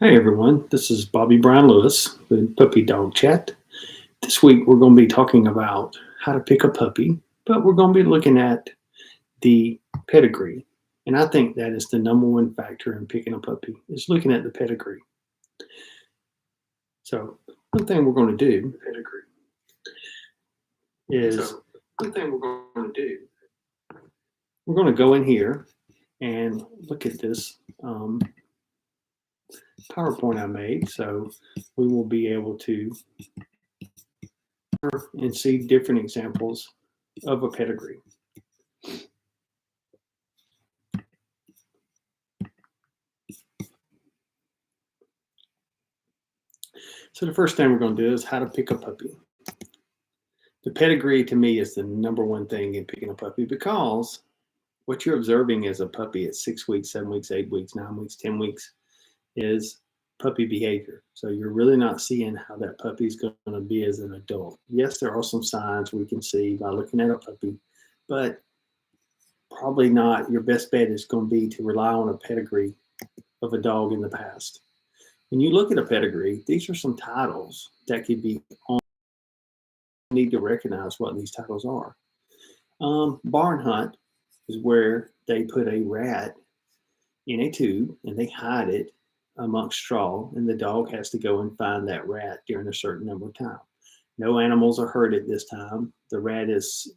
Hey everyone, this is Bobby Brown Lewis with Puppy Dog Chat. This week we're going to be talking about how to pick a puppy, but we're going to be looking at the pedigree. And I think that is the number one factor in picking a puppy is looking at the pedigree. So one thing we're going to do is we're going to go in here and look at this PowerPoint I made. So we will be able to and see different examples of a pedigree. So the first thing we're going to do is how to pick a puppy. The pedigree to me is the number one thing in picking a puppy because what you're observing as a puppy at 6 weeks, 7 weeks, 8 weeks, 9 weeks, 10 weeks is puppy behavior. So you're really not seeing how that puppy is going to be as an adult. Yes, there are some signs we can see by looking at a puppy, but probably not. Your best bet is going to be to rely on a pedigree of a dog in the past. When you look at a pedigree, these are some titles that could be on. Need to recognize what these titles are. Barn hunt is where they put a rat in a tube and they hide it amongst straw, and the dog has to go and find that rat during a certain number of time. No animals are hurt at this time. The rat is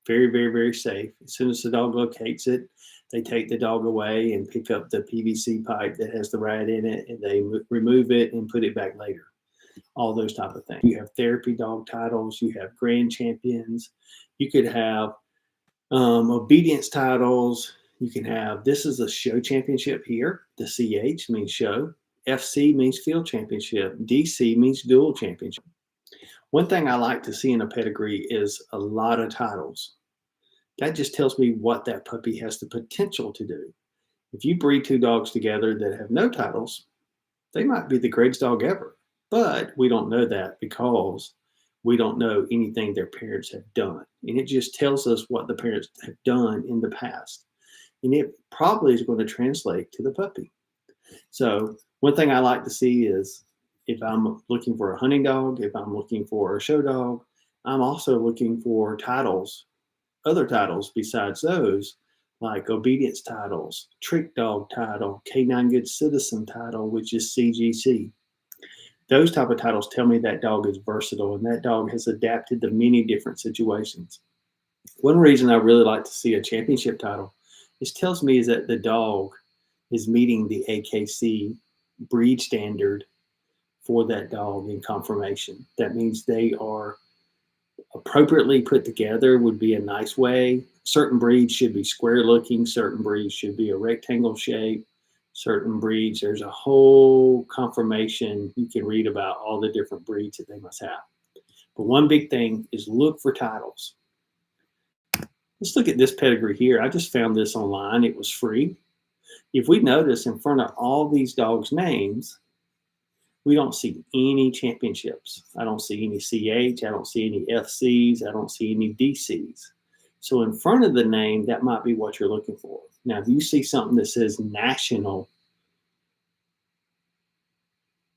very, very, very safe. As soon as the dog locates it, they take the dog away and pick up the PVC pipe that has the rat in it, and they remove it and put it back later. All those type of things. You have therapy dog titles. You have grand champions. You could have obedience titles. You can have, this is a show championship here. The CH means show. FC means field championship. DC means dual championship. One thing I like to see in a pedigree is a lot of titles. That just tells me what that puppy has the potential to do. If you breed two dogs together that have no titles, they might be the greatest dog ever. But we don't know that because we don't know anything their parents have done. And it just tells us what the parents have done in the past. And it probably is going to translate to the puppy. So one thing I like to see is if I'm looking for a hunting dog, if I'm looking for a show dog, I'm also looking for titles, other titles besides those, like obedience titles, trick dog title, Canine Good Citizen title, which is CGC. Those type of titles tell me that dog is versatile and that dog has adapted to many different situations. One reason I really like to see a championship title is tells me is that the dog is meeting the AKC breed standard for that dog in conformation. That means they are appropriately put together would be a nice way. Certain breeds should be square looking. Certain breeds should be a rectangle shape. Certain breeds, there's a whole conformation. You can read about all the different breeds that they must have. But one big thing is look for titles. Let's look at this pedigree here. I just found this online. It was free. If we notice in front of all these dogs' names, we don't see any championships. I don't see any CH. I don't see any FCs. I don't see any DCs. So in front of the name, that might be what you're looking for. Now, if you see something that says national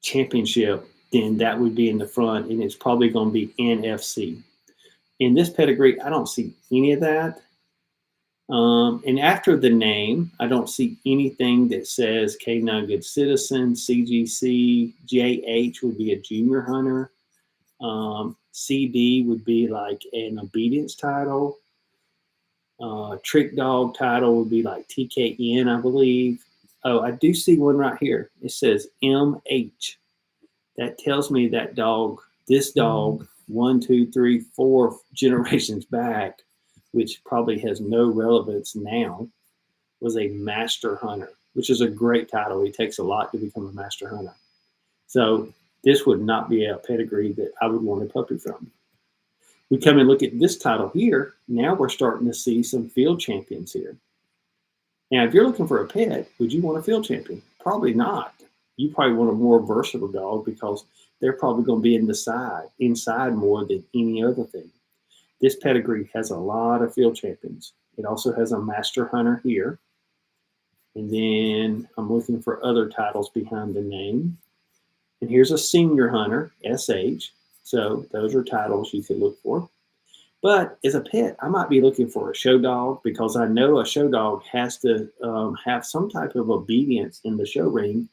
championship, then that would be in the front, and it's probably going to be NFC. In this pedigree, I don't see any of that. And after the name, I don't see anything that says Canine Good Citizen, CGC, JH would be a junior hunter. CD would be like an obedience title. Trick dog title would be like TKN, I believe. Oh, I do see one right here. It says MH. That tells me that dog, this dog, 1, 2, 3, 4 generations back, which probably has no relevance now, was a master hunter, which is a great title. It takes a lot to become a master hunter. So this would not be a pedigree that I would want a puppy from. We come and look at this title here. Now we're starting to see some field champions here. Now, if you're looking for a pet, would you want a field champion? Probably not. You probably want a more versatile dog because they're probably going to be inside more than any other thing. This pedigree has a lot of field champions. It also has a master hunter here. And then I'm looking for other titles behind the name. And here's a senior hunter, SH. So those are titles you could look for. But as a pet, I might be looking for a show dog because I know a show dog has to have some type of obedience in the show ring,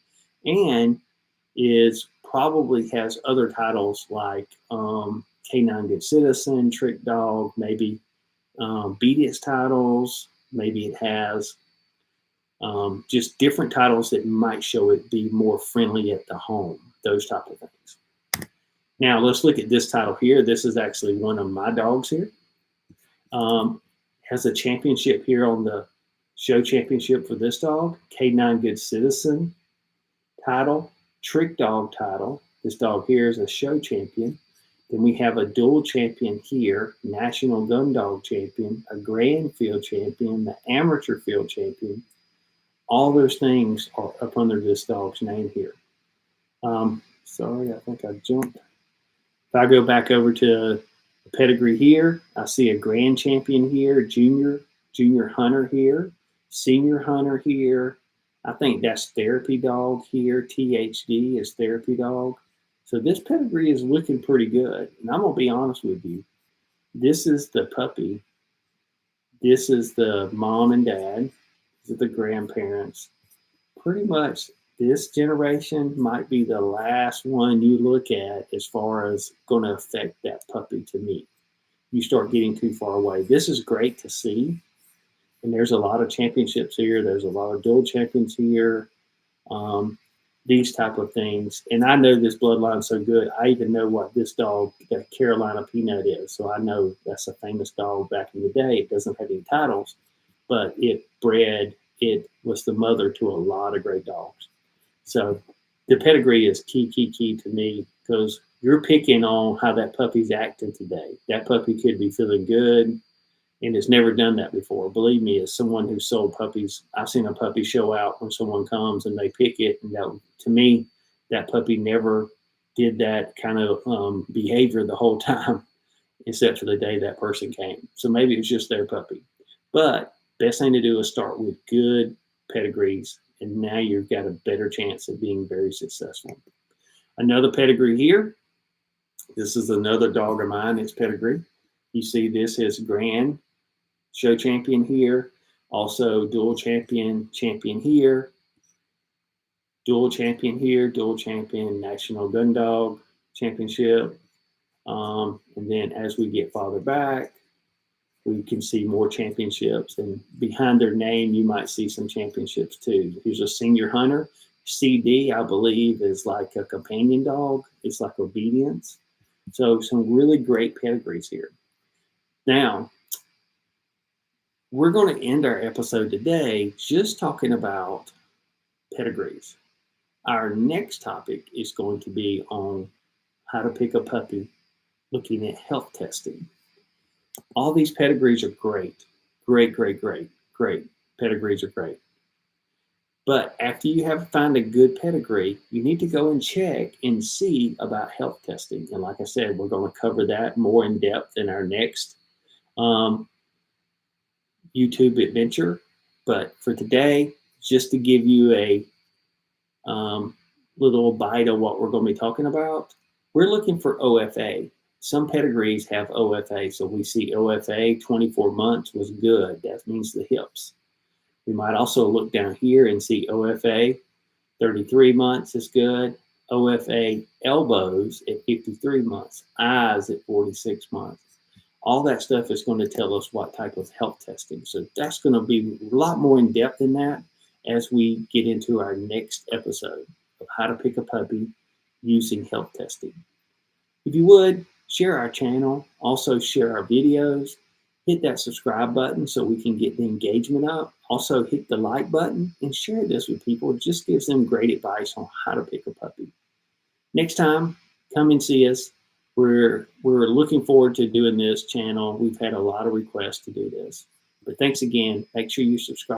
and is probably has other titles like K9 Good Citizen, Trick Dog, maybe obedience titles. Maybe it has just different titles that might show it be more friendly at the home, those type of things. Now let's look at this title here. This is actually one of my dogs here. Has a championship here on the show championship for this dog. K9 Good Citizen title, Trick Dog title. This dog here is a show champion. Then we have a dual champion here, National Gun Dog Champion, a Grand Field Champion, the Amateur Field Champion. All those things are up under this dog's name here. Sorry, I think I jumped. If I go back over to the pedigree here, I see a grand champion here, junior hunter here, senior hunter here. I think that's therapy dog here. THD is therapy dog. So this pedigree is looking pretty good. And I'm going to be honest with you. This is the puppy. This is the mom and dad. These are the grandparents. Pretty much this generation might be the last one you look at as far as going to affect that puppy to me. You start getting too far away. This is great to see. And there's a lot of championships here. There's a lot of dual champions here. These type of things. And I know this bloodline so good. I even know what this dog, that Carolina Peanut is. So I know that's a famous dog back in the day. It doesn't have any titles, but it was the mother to a lot of great dogs. So the pedigree is key to me, because you're picking on how that puppy's acting today. That puppy could be feeling good and has never done that before. Believe me, as someone who sold puppies, I've seen a puppy show out when someone comes and they pick it. And that, to me, that puppy never did that kind of behavior the whole time, except for the day that person came. So maybe it was just their puppy. But best thing to do is start with good pedigrees, and now you've got a better chance of being very successful. Another pedigree here. This is another dog of mine. It's pedigree. You see this is grand show champion here. Also dual champion here. Dual champion here. Dual champion National Gun Dog Championship. And then as we get farther back, we can see more championships, and behind their name, you might see some championships too. Here's a senior hunter. CD, I believe, is like a companion dog. It's like obedience. So some really great pedigrees here. Now, we're going to end our episode today just talking about pedigrees. Our next topic is going to be on how to pick a puppy, looking at health testing. All these pedigrees are great. Great. Pedigrees are great. But after you have found a good pedigree, you need to go and check and see about health testing. And like I said, we're going to cover that more in depth in our next YouTube adventure. But for today, just to give you a little bite of what we're going to be talking about, we're looking for OFA. Some pedigrees have OFA, so we see OFA 24 months was good. That means the hips. We might also look down here and see OFA 33 months is good. OFA elbows at 53 months. Eyes at 46 months. All that stuff is going to tell us what type of health testing. So that's going to be a lot more in depth than that as we get into our next episode of how to pick a puppy using health testing. If you would, share our channel, also share our videos, hit that subscribe button so we can get the engagement up. Also hit the like button and share this with people. It just gives them great advice on how to pick a puppy. Next time, come and see us. We're looking forward to doing this channel. We've had a lot of requests to do this. But thanks again. Make sure you subscribe.